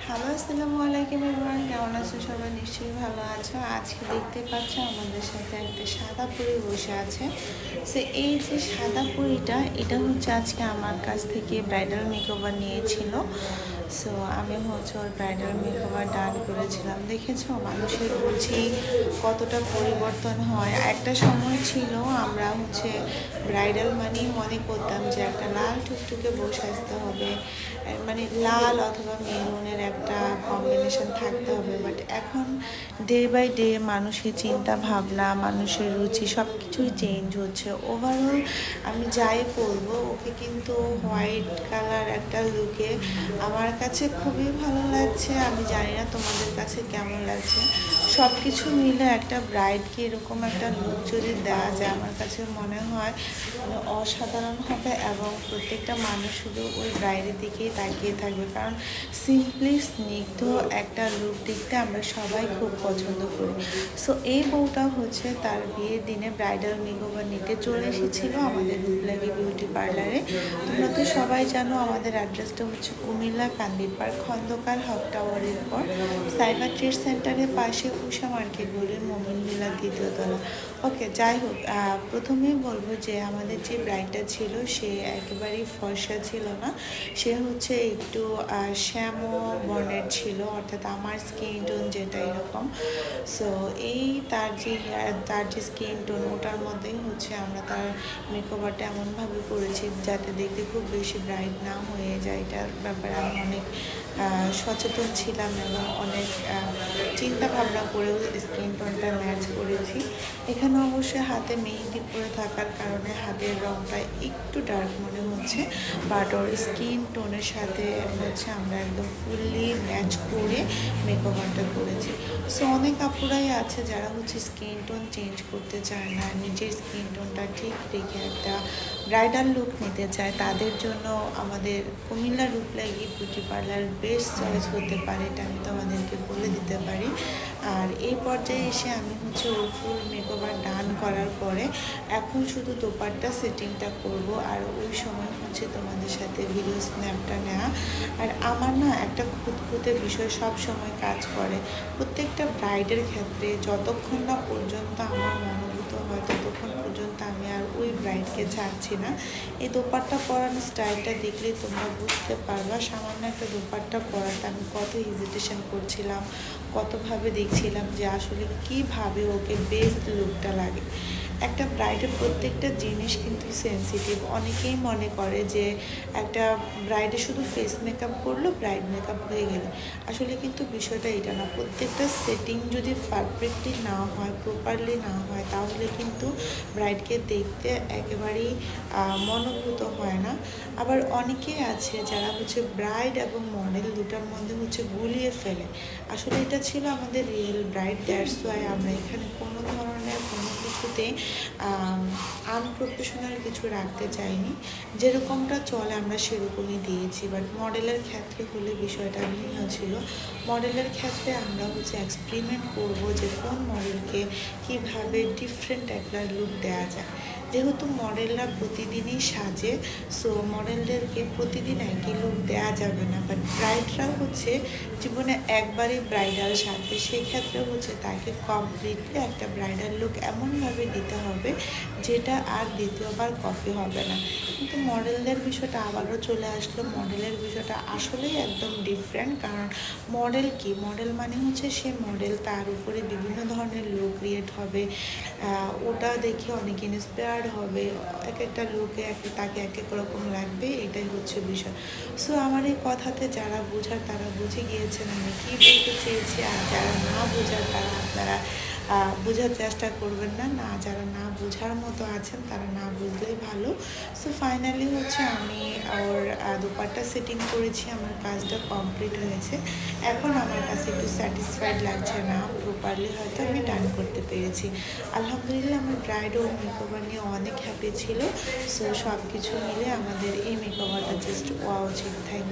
Hello, আসসালামু আলাইকুম everyone. কেমন আছো সবাই? নিশ্চয়ই ভালো আছো। আজকে দেখতে পাচ্ছ আমাদের সাথে একটা সাদা পরী বসে আছে। সো এই যে সাদা পরীটা, এটা হচ্ছে আজকে আমার কাছ থেকে ব্রাইডাল মেকওভার নিয়েছিল। সো আমি হচ্ছে ওর ব্রাইডাল মেকওভার ডান করেছিলাম। দেখেছো মানুষের রুচি কতটা পরিবর্তন হয়। একটা সময় ছিল আমরা হচ্ছে ব্রাইডাল মানেই মনে করতাম যে একটা লাল টুকটুকে বউ সাজতে হবে, মানে লাল অথবা মেরুনের একটা কম্বিনেশন থাকতে হবে। বাট এখন ডে বাই ডে মানুষের চিন্তা ভাবনা, মানুষের রুচি সব কিছুই চেঞ্জ হচ্ছে। ওভারঅল আমি যাই বলবো, ওকে কিন্তু হোয়াইট কালার একটা লুকে আমার কাছে খুবই ভালো লাগছে। আমি জানি না তোমাদের কাছে কেমন লাগছে। সব কিছু মিলে একটা ব্রাইডকে এরকম একটা লুক যদি দেওয়া যায়, আমার কাছে মনে হয় অসাধারণ হবে এবং প্রত্যেকটা মানুষ শুধু ওই ব্রাইডের দিকেই তাকিয়ে থাকবে। কারণ সিম্পলি স্নিগ্ধ একটা লুক দেখতে আমরা সবাই খুব পছন্দ করি। সো এই বউটা হচ্ছে তার বিয়ের দিনে ব্রাইডাল মেকওভার নিতে চলে এসেছিলো আমাদের রূপলাগি বিউটি পার্লারে। তোমরা তো সবাই জানো আমাদের অ্যাড্রেসটা হচ্ছে কুমিল্লা কান্দির পার্ক, খন্দকার হক টাওয়ারের পর সাইবার ট্রেড সেন্টারের পাশে উষা মার্কেট গলির মোমিন ভিলা 2য় তলা। ওকে, যাই হোক, প্রথমেই বলবো যে আমাদের যে ব্রাইডটা ছিল সে একেবারেই ফর্সা ছিল না। সে হচ্ছে একটু শ্যামো বর্ণের ছিল, অর্থাৎ আমার স্কিন টোন যেটা এরকম। সো এই তার যে হেয়ার, তার যে স্কিন টোন, ওটার মধ্যেই হচ্ছে আমরা তার মেকওভারটা এমনভাবে করেছি যাতে দেখতে খুব বেশি ব্রাইট না হয়ে যায়। এটার ব্যাপারে আমি অনেক সচেতন ছিলাম এবং অনেক চিন্তা ভাবনা করেও স্কিন টোনটা ম্যাচ করেছি। এখানে অবশ্যই হাতে মেহেন্দি পরে থাকার কারণে হাতের রঙটা একটু ডার্ক মনে হচ্ছে, বাট ওর স্কিন টোনের সাথে হচ্ছে আমরা একদম ফুললি ম্যাচ করে মেকওভারটা করেছি। সো অনেক আপুরাই আছে যারা হচ্ছে স্কিন টোন চেঞ্জ করতে চায় না, নিজের স্কিন টোনটা ঠিক রেখে একটা ব্রাইডাল লুক নিতে চায়। তাদের জন্য আমাদের Comilla রূপলাগি beauty parlour best choice হতে পারে, এটা আমি তোমাদেরকে বলে দিতে পারি। আর এই পর্যায়ে এসে আমি হচ্ছে ওর ফুল মেকওভার ডান করার পরে এখন শুধু দোপাট্টা সেটিংটা করব, আর ওই সময় হচ্ছে তোমাদের সাথে ভিডিও স্ন্যাপটা নেওয়া। আর আমার না একটা খুঁতখুঁতে বিষয় সব সময় কাজ করে প্রত্যেকটা ব্রাইডের ক্ষেত্রে, যতক্ষণ না পর্যন্ত আমার মনোভূত হয় ততক্ষণ পর্যন্ত আমি আর ওই ব্রাইডকে ছাড়ছি না। এই দোপাট্টা পরানো স্টাইলটা দেখলে তোমরা বুঝতে পারবা সামান্য একটা দোপাট্টা পরাতে আমি কত হেজিটেশন করছিলাম, কতভাবে দেখছিলাম যে আসলে কিভাবে ওকে বেস্ট লুকটা লাগে। একটা ব্রাইডের প্রত্যেকটা জিনিস কিন্তু সেন্সিটিভ। অনেকেই মনে করে যে একটা ব্রাইডে শুধু ফেস মেকআপ করলো, ব্রাইড মেকআপ হয়ে গেল। আসলে কিন্তু বিষয়টা এটা না। প্রত্যেকটা সেটিং যদি পারফেক্টলি না হয়, প্রপারলি না হয়, তাহলে কিন্তু ব্রাইডকে দেখতে একেবারেই মনোভূত হয় না। আবার অনেকেই আছে যারা হচ্ছে ব্রাইড এবং মডেল দুটার মধ্যে হচ্ছে গুলিয়ে ফেলে। আসলে এটা ছিল আমাদের রিয়েল ব্রাইড, দ্যাটস ওয়াই আমরা এখানে কোনো ধরনের কোনো কিছুতে আনপ্রফেশনাল কিছু রাখতে চাইনি। যেরকমটা চলে আমরা সেরকমই দিয়েছি। বাট মডেলের ক্ষেত্রে হলে বিষয়টা ভিন্ন ছিল। মডেলের ক্ষেত্রে আমরা হচ্ছে এক্সপেরিমেন্ট করব যে কোন মডেলকে কীভাবে ডিফারেন্ট একটা লুক দেওয়া যায়। যেহেতু মডেলরা প্রতিদিনই সাজে, সো মডেলদেরকে প্রতিদিন একই লুক দেওয়া যাবে না। বাট ব্রাইডরা হচ্ছে জীবনে একবারই ব্রাইডাল সাজে, সেক্ষেত্রে হচ্ছে তাকে কমপ্লিটলি একটা ব্রাইডাল লুক এমনভাবে দিতে হবে যেটা আর দ্বিতীয়বার কপি হবে না। কিন্তু মডেলদের বিষয়টা আবারও চলে আসলো। মডেলের বিষয়টা আসলেই একদম ডিফারেন্ট। কারণ মডেল কি, মডেল মানে হচ্ছে সে মডেল, তার উপরে বিভিন্ন ধরনের লুক ক্রিয়েট হবে, ওটা দেখে অনেক ইন্সপায়ার্ড হবে। এক একটা লুকে তাকে এক এক রকম লাগবে, এটাই হচ্ছে বিষয়। সো আমার এই কথাতে যারা বোঝার তারা বুঝে গিয়েছেন আমি কী বলতে চেয়েছি, আর যারা না বোঝার তারা আপনারা বোঝার চেষ্টা করবেন না। যারা না বোঝার মতো আছেন তারা না বুঝলেই ভালো। সো ফাইনালি হচ্ছে আমি ওর দোপাট্টা সেটিং করেছি, আমার কাজটা কমপ্লিট হয়েছে। এখন আমার কাছে একটু স্যাটিসফাইড লাগছে না, প্রপারলি হয়তো আমি ডান করতে পেরেছি। আলহামদুলিল্লাহ, আমার ব্রাইড ও মেকওভার নিয়ে অনেক হ্যাপি ছিল। সো সব কিছু মিলে আমাদের এই মেকওভারটা জাস্ট ওয়াও ছিল। থ্যাংক